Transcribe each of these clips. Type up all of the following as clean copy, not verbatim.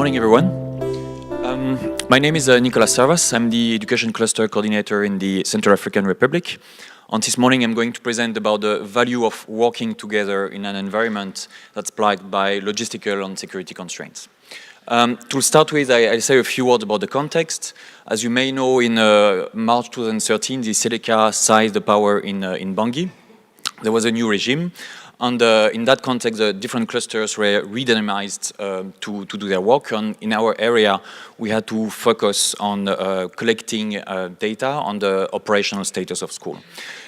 morning, everyone. My name is Nicolas Servas. I'm the Education Cluster Coordinator in the Central African Republic. And this morning, I'm going to present about the value of working together in an environment that's plagued by logistical and security constraints. To start with, I'll say a few words about the context. As you may know, in March 2013, the Seleka seized the power in Bangui. There was a new regime. And in that context, the different clusters were redynamized to do their work. And in our area, we had to focus on collecting data on the operational status of school.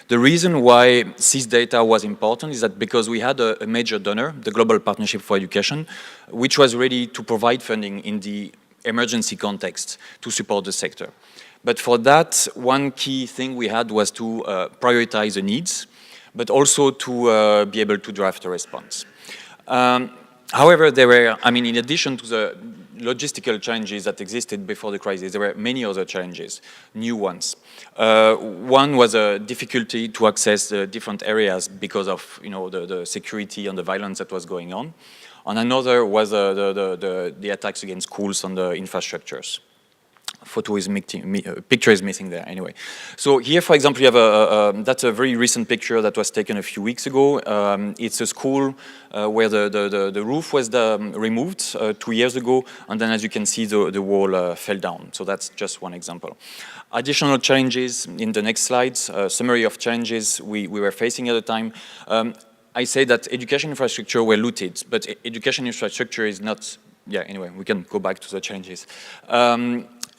The reason why this data was important is that because we had a major donor, the Global Partnership for Education, which was ready to provide funding in the emergency context to support the sector. But for that, one key thing we had was to prioritize the needs, but also to be able to draft a response. However, there were, in addition to the logistical challenges that existed before the crisis, there were many other challenges, new ones. One was a difficulty to access the different areas because of the security and the violence that was going on. And another was the attacks against schools and the infrastructures. Picture is missing there anyway. So here, for example, you have that's a very recent picture that was taken a few weeks ago. It's a school where the roof was removed 2 years ago, and then as you can see, the wall fell down. So that's just one example. Additional challenges in the next slides, summary of challenges we were facing at the time. I say that education infrastructure were looted, but education infrastructure is not, anyway, we can go back to the challenges.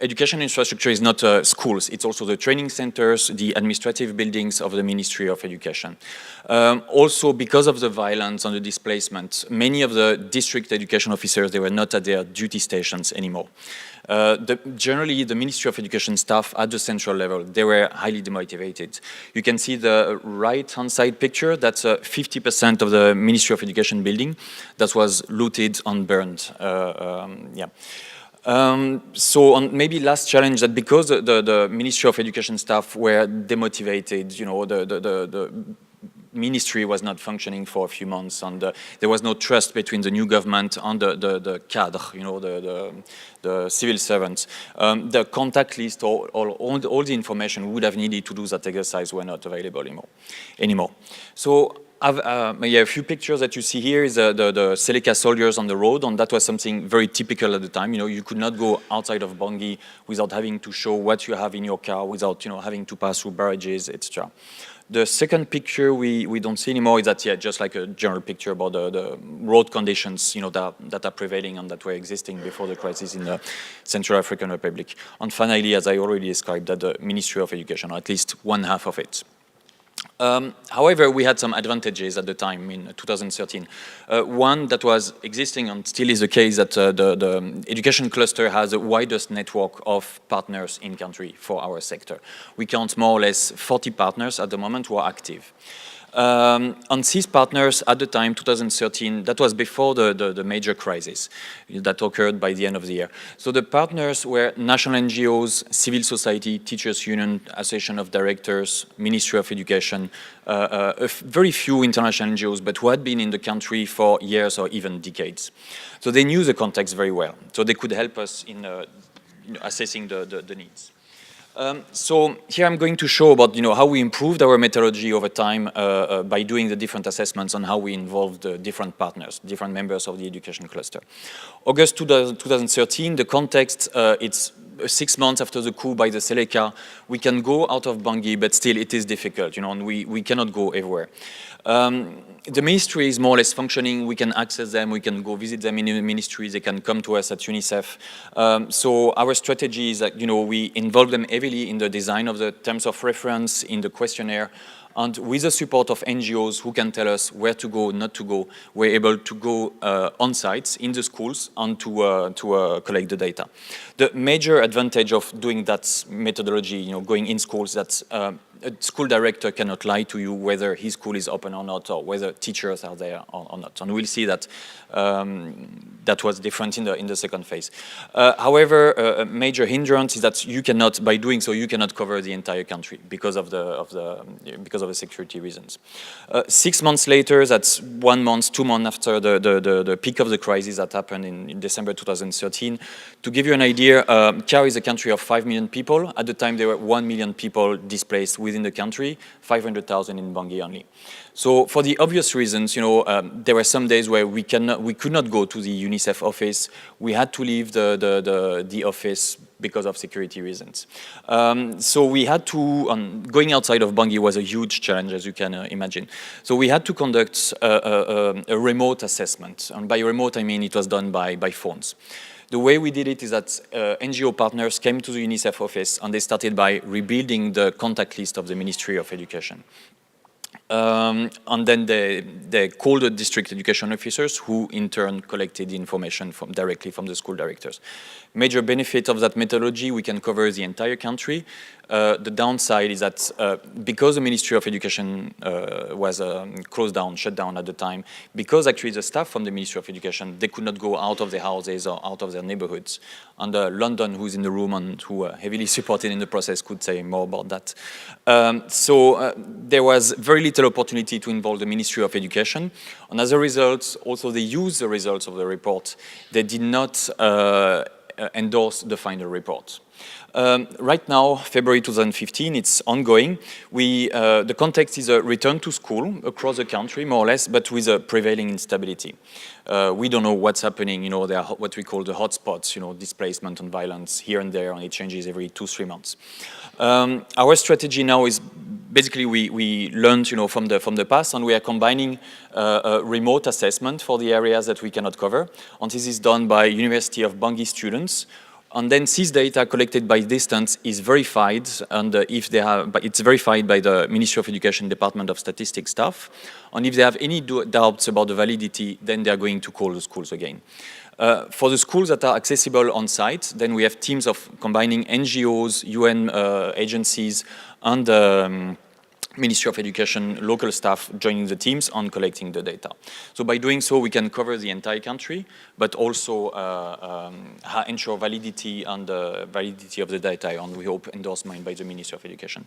Education infrastructure is not schools, it's also the training centers, the administrative buildings of the Ministry of Education. Also, because of the violence and the displacement, many of the district education officers, they were not at their duty stations anymore. Generally, the Ministry of Education staff at the central level, they were highly demotivated. You can see the right-hand side picture, that's 50% of the Ministry of Education building that was looted and burned. So maybe last challenge that because the Ministry of Education staff were demotivated, the ministry was not functioning for a few months, and there was no trust between the new government and the cadre, the civil servants. The contact list, all the information we would have needed to do that exercise were not available anymore. So a few pictures that you see here is the Seleka soldiers on the road, and that was something very typical at the time. You could not go outside of Bangui without having to show what you have in your car, without having to pass through barrages, etc. The second picture we don't see anymore is that, just like a general picture about the road conditions, that are prevailing and that were existing before the crisis in the Central African Republic. And finally, as I already described, that the Ministry of Education, or at least one half of it. However, we had some advantages at the time in 2013. One that was existing and still is the case that the education cluster has the widest network of partners in country for our sector. We count more or less 40 partners at the moment who are active. And these partners at the time, 2013, that was before the major crisis that occurred by the end of the year. So the partners were national NGOs, civil society, teachers union, association of directors, Ministry of Education, very few international NGOs, but who had been in the country for years or even decades. So they knew the context very well. So they could help us in assessing the needs. So here I'm going to show about how we improved our methodology over time by doing the different assessments on how we involved the different partners, different members of the education cluster. August 2013, the context, it's 6 months after the coup by the Seleka. We can go out of Bangui, but still it is difficult, and we cannot go everywhere. The ministry is more or less functioning. We can access them. We can go visit them in the ministries. They can come to us at UNICEF. So our strategy is that we involve them heavily in the design of the terms of reference, in the questionnaire, and with the support of NGOs who can tell us where to go, not to go, we're able to go on sites in the schools and to collect the data. The major advantage of doing that methodology, going in schools, that's a school director cannot lie to you whether his school is open or not, or whether teachers are there or not. And we'll see that that was different in the second phase. However, a major hindrance is that you cannot, by doing so, you cannot cover the entire country because of the security reasons. 6 months later, that's 1 month, 2 months after the peak of the crisis that happened in December 2013. To give you an idea, CAR is a country of 5 million people. At the time, there were 1 million people displaced within the country, 500,000 in Bangui only. So for the obvious reasons, there were some days where we could not go to the UNICEF office. We had to leave the office because of security reasons. So we had to, going outside of Bangui was a huge challenge, as you can imagine. So we had to conduct a remote assessment. And by remote, I mean it was done by phones. The way we did it is that NGO partners came to the UNICEF office and they started by rebuilding the contact list of the Ministry of Education. And then they called the district education officers, who in turn collected the information directly from the school directors. Major benefit of that methodology, we can cover the entire country. The downside is that because the Ministry of Education was closed down, shut down at the time, because actually the staff from the Ministry of Education, they could not go out of their houses or out of their neighborhoods. And London, who's in the room and who heavily supported in the process, could say more about that. So there was very little opportunity to involve the Ministry of Education. And as a result, also they used the results of the report. They did not endorse the final report. Right now, February 2015, it's ongoing. The context is a return to school across the country, more or less, but with a prevailing instability. We don't know what's happening. There are what we call the hotspots, displacement and violence here and there, and it changes every 2-3 months. Our strategy now is basically we learned, from the past, and we are combining a remote assessment for the areas that we cannot cover. And this is done by University of Bangui students. And then this data collected by distance is verified, and it's verified by the Ministry of Education Department of Statistics staff. And if they have any doubts about the validity, then they are going to call the schools again. For the schools that are accessible on site, then we have teams of combining NGOs, UN agencies, and Ministry of Education local staff joining the teams on collecting the data. So by doing so, we can cover the entire country, but also ensure validity and validity of the data, and we hope endorsement by the Ministry of Education.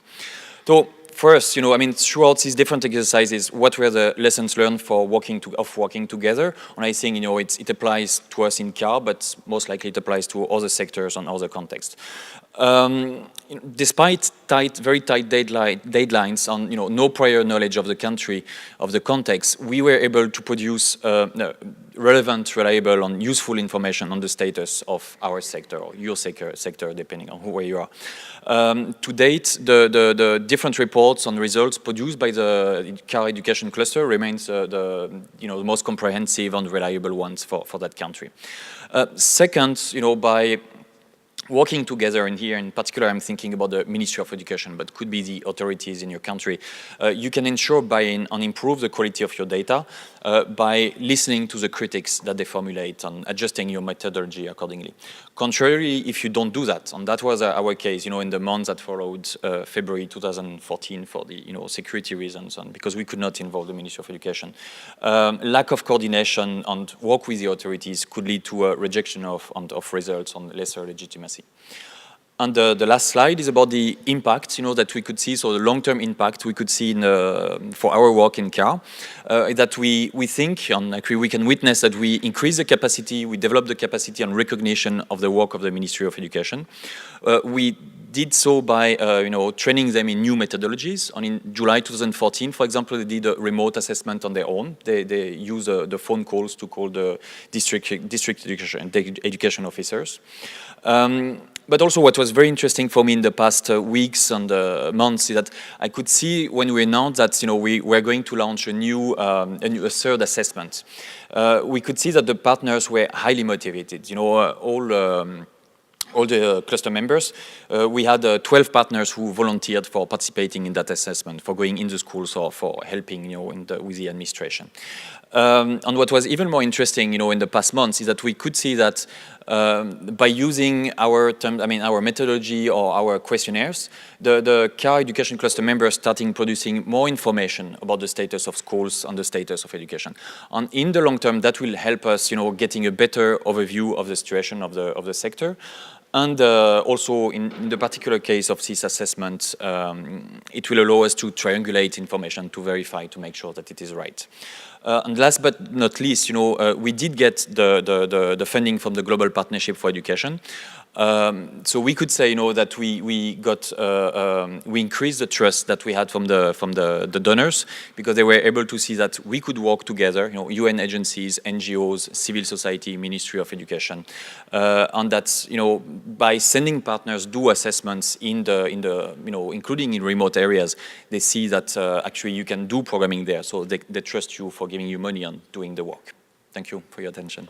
So first, throughout these different exercises, what were the lessons learned for working together? And I think, it applies to us in CAR, but most likely it applies to other sectors and other contexts. Despite very tight deadlines on no prior knowledge of the country, of the context, we were able to produce relevant, reliable, and useful information on the status of our sector, or your sector, depending on where you are. To date, the different reports and results produced by the CAR Education Cluster remains the most comprehensive and reliable ones for that country. Second, by working together, and here in particular I'm thinking about the Ministry of Education, but could be the authorities in your country, you can ensure buy-in and improve the quality of your data by listening to the critics that they formulate and adjusting your methodology accordingly. Contrarily, if you don't do that, and that was our case, in the months that followed February 2014 for the security reasons, and because we could not involve the Ministry of Education, lack of coordination and work with the authorities could lead to a rejection of results and lesser legitimacy. And the last slide is about the impact, that we could see. So the long-term impact we could see for our work in CAR, that we think, and actually we can witness that we increase the capacity, we develop the capacity and recognition of the work of the Ministry of Education. We did so by training them in new methodologies. And in July 2014, for example, they did a remote assessment on their own. They use the phone calls to call the district education officers. But also what was very interesting for me in the past weeks and months is that I could see when we announced that we were going to launch a third assessment. We could see that the partners were highly motivated. All the cluster members, we had 12 partners who volunteered for participating in that assessment, for going in the schools or for helping with the administration. And what was even more interesting, in the past months, is that we could see that by using our our methodology or our questionnaires, the CAR education cluster members starting producing more information about the status of schools and the status of education. And in the long term, that will help us, getting a better overview of the situation of the sector. And also, in the particular case of this assessment, it will allow us to triangulate information to verify, to make sure that it is right. And last but not least, we did get the funding from the Global Partnership for Education. So we could say, that we increased the trust that we had from the donors, because they were able to see that we could work together, UN agencies, NGOs, civil society, Ministry of Education, and that's, by sending partners do assessments including in remote areas, they see that actually you can do programming there, so they trust you for giving you money on doing the work. Thank you for your attention.